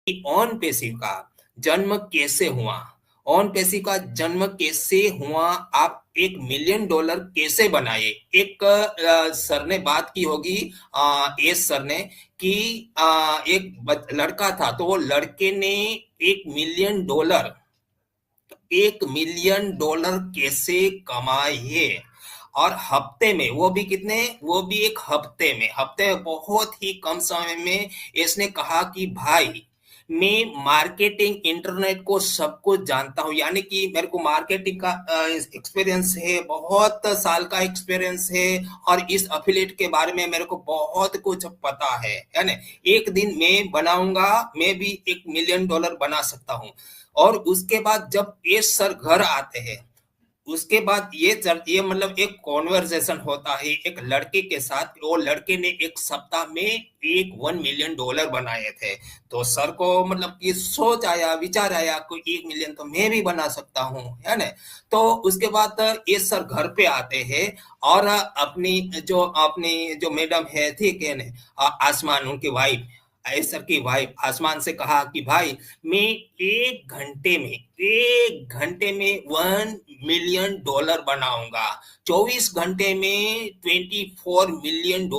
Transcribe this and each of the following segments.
कि ऑन पेशी का जन्म कैसे हुआ। ऑन पेशी का जन्म कैसे हुआ, आप $1 मिलियन कैसे बनाए। एक सर ने बात की होगी, एस सर ने, कि एक लड़का था, तो वो लड़के ने $1 मिलियन, $1 मिलियन कैसे कमाए। और हफ्ते में, वो भी कितने, वो भी एक हफ्ते में बहुत ही कम समय में इसने कहा कि भाई मैं मार्केटिंग इंटरनेट को सब कुछ जानता हूँ, यानी कि मेरे को मार्केटिंग का एक्सपीरियंस है, बहुत साल का एक्सपीरियंस है, और इस अफिलिएट के बारे में मेरे को बहुत कुछ पता है ना। एक दिन मैं बनाऊंगा, मैं भी $1 मिलियन बना सकता हूँ। और उसके बाद जब ये सर घर आते हैं, उसके बाद ये मतलब एक कॉन्वर्सेशन होता है एक लड़के के साथ। वो लड़के ने एक सप्ताह में एक $1 मिलियन बनाए थे। तो सर को मतलब कि सोच आया, विचार आया, कोई 1 मिलियन तो मैं भी बना सकता हूँ, है ना। तो उसके बाद ये सर घर पे आते हैं, और अपनी जो मैडम है, ठीक है ना, आसमान उनकी वाइफ, सर की वाइफ आसमान से कहा कि भाई मैं 1 घंटे में $1 मिलियन बनाऊंगा, 24 घंटे में $24 मिलियन।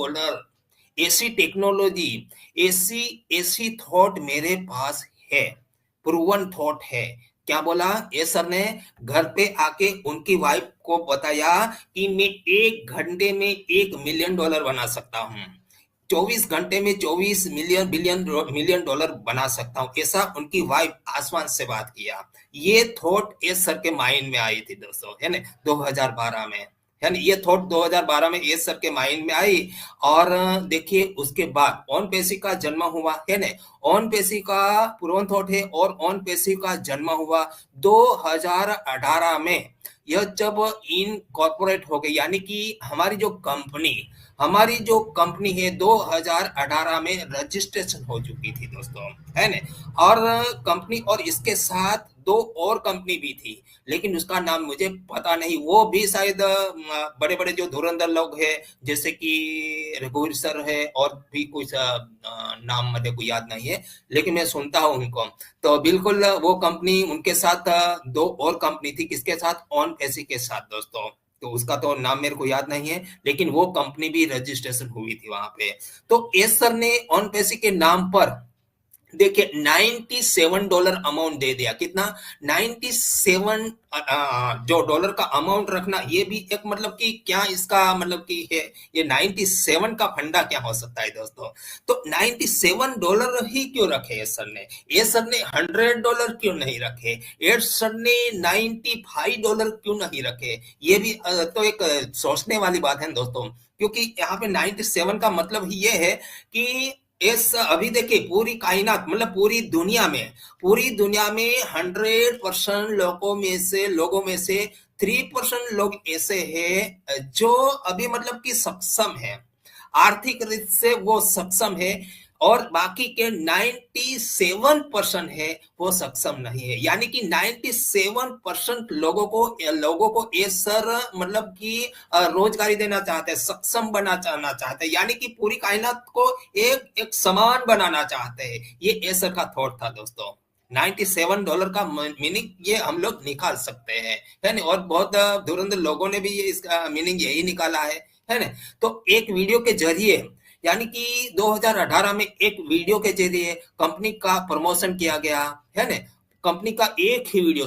ऐसी टेक्नोलॉजी, ऐसी ऐसी थॉट मेरे पास है, प्रूवन थॉट है। क्या बोला ये सर ने, घर पे आके उनकी वाइफ को बताया कि मैं 1 घंटे में $1 मिलियन बना सकता हूँ, 24 घंटे में 24 मिलियन बना सकता हूँ। ऐसा उनकी वाइफ आसमान से बात किया। ये थॉट एस सर के माइंड में आई थी दोस्तों, है ना, 2012 में, है ना। ये थॉट 2012 में एस सर के माइंड में आई। और देखिए उसके बाद ऑन पेशी का जन्म हुआ, है ना। ऑन पेशी का पूर्व थॉट है, और ऑन पेशी का जन्म हुआ 2018 में। यह जब इन कॉर्पोरेट हो गई, यानी कि हमारी जो कंपनी है 2018 में रजिस्ट्रेशन हो चुकी थी दोस्तों, है ना। और कंपनी, और इसके साथ दो और कंपनी भी थी, लेकिन उसका नाम मुझे पता नहीं। वो भी शायद बड़े बड़े जो धुरंधर लोग हैं, जैसे कि रघुवीर सर है, और भी कुछ नाम मुझे को याद नहीं है, लेकिन मैं सुनता हूँ उनको। तो बिल्कुल वो कंपनी, उनके साथ दो और कंपनी थी, किसके साथ, ऑन पेशी के साथ दोस्तों। तो उसका तो नाम मेरे को याद नहीं है, लेकिन वो कंपनी भी रजिस्ट्रेशन हुई थी वहां पे। तो एस सर ने ऑन पेशी के नाम पर देखिए $97 अमाउंट दे दिया। कितना, 97 जो डॉलर का अमाउंट रखना, ये भी एक मतलब कि क्या इसका मतलब कि है, ये 97 का फंडा क्या हो सकता है दोस्तों। तो $97 ही क्यों रखे ये सर ने, ये सर ने $100 क्यों नहीं रखे, ये सर ने $95 क्यों नहीं रखे। ये भी तो एक सोचने वाली बात है दोस्तों, क्योंकि यहाँ पे 97 का मतलब ही ये है कि इस अभी देखिए पूरी कायनात, मतलब पूरी दुनिया में 100% लोगों में से 3% लोग ऐसे हैं जो अभी मतलब कि सक्षम है, आर्थिक रूप से वो सक्षम है, और बाकी के 97% है वो सक्षम नहीं है। यानी कि 97% लोगों को ये सर मतलब कि रोजगारी देना चाहते हैं, सक्षम बनाना चाहते हैं, यानी कि पूरी कायनात को एक एक समान बनाना चाहते हैं। ये ये सर का थॉट था दोस्तों। $97 का मीनिंग ये हम लोग निकाल सकते हैं, है ना। और बहुत धुरंधर लोगों ने भी ये इसका मीनिंग यही निकाला है ना। तो एक वीडियो के जरिए, यानी कि 2018 में एक वीडियो के जरिए कंपनी का प्रमोशन किया गया, है ना। कंपनी का एक ही वीडियो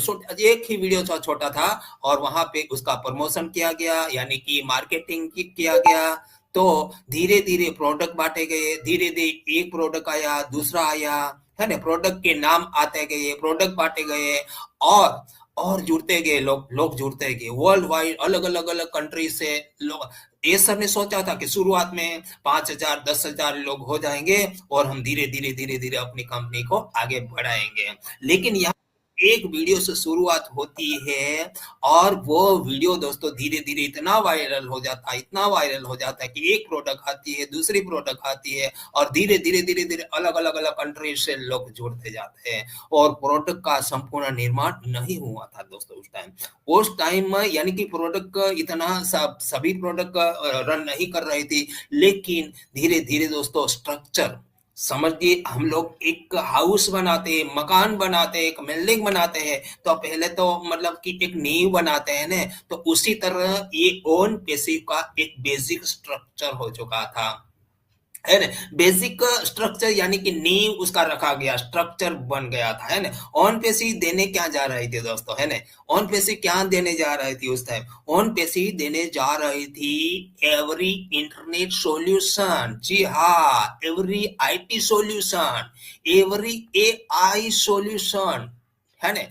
छोटा था, और वहां पे उसका प्रमोशन किया गया, यानी कि मार्केटिंग किया गया। तो धीरे धीरे प्रोडक्ट बांटे गए, धीरे धीरे एक प्रोडक्ट आया, दूसरा आया, है ना। प्रोडक्ट के नाम आते गए, प्रोडक्ट बांटे गए, और और जुड़ते गए लोग जुड़ते गए वर्ल्ड वाइड, अलग अलग अलग कंट्री से लोग। ये सर ने सोचा था कि शुरुआत में 5,000 10,000 लोग हो जाएंगे, और हम धीरे धीरे धीरे धीरे अपनी कंपनी को आगे बढ़ाएंगे। लेकिन यहाँ एक वीडियो से शुरुआत होती है, और वो वीडियो दोस्तों धीरे धीरे इतना वायरल हो जाता है कि एक प्रोडक्ट आती है, दूसरी प्रोडक्ट आती है, और धीरे धीरे धीरे धीरे अलग अलग अलग कंट्री से लोग जुड़ते जाते हैं, और प्रोडक्ट का संपूर्ण निर्माण नहीं हुआ था दोस्तों उस टाइम में, यानी कि प्रोडक्ट इतना सभी प्रोडक्ट रन नहीं कर रही थी। लेकिन धीरे धीरे दोस्तों समझिए हम लोग एक हाउस बनाते हैं, मकान बनाते हैं, एक बिल्डिंग बनाते हैं, तो पहले तो मतलब कि एक नींव बनाते हैं ना, तो उसी तरह ये ओन पैसिव का एक बेसिक स्ट्रक्चर हो चुका था, है ना? बेसिक स्ट्रक्चर यानी कि नींव उसका रखा गया, स्ट्रक्चर बन गया था, है ना? ऑन पेशी देने क्या जा रही थी दोस्तों, है ना? ऑन पेशी क्या देने जा रही थी उस टाइम? ऑन पेशी देने जा रही थी एवरी इंटरनेट सॉल्यूशन, जी हाँ, every IT solution, every AI solution, है ना?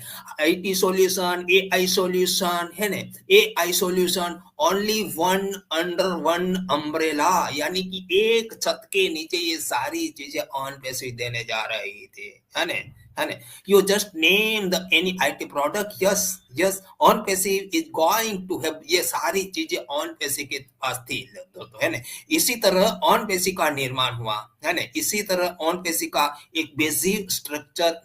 आईटी सॉल्यूशन, एआई सॉल्यूशन, है ना? AI solution only one under one umbrella, यानी कि एक छत के नीचे ये सारी चीजें ऑन पैसे देने जा रही थी, है ना? है ना? You just name the any IT product, yes, yes, on passive is going to have ये सारी चीजें ऑन पैसे के पास थी तो है ना? इसी तरह ऑन पैसे का निर्माण हुआ, है ना? इसी तरह ऑन पैसे का एक बेसिक स्ट्रक्चर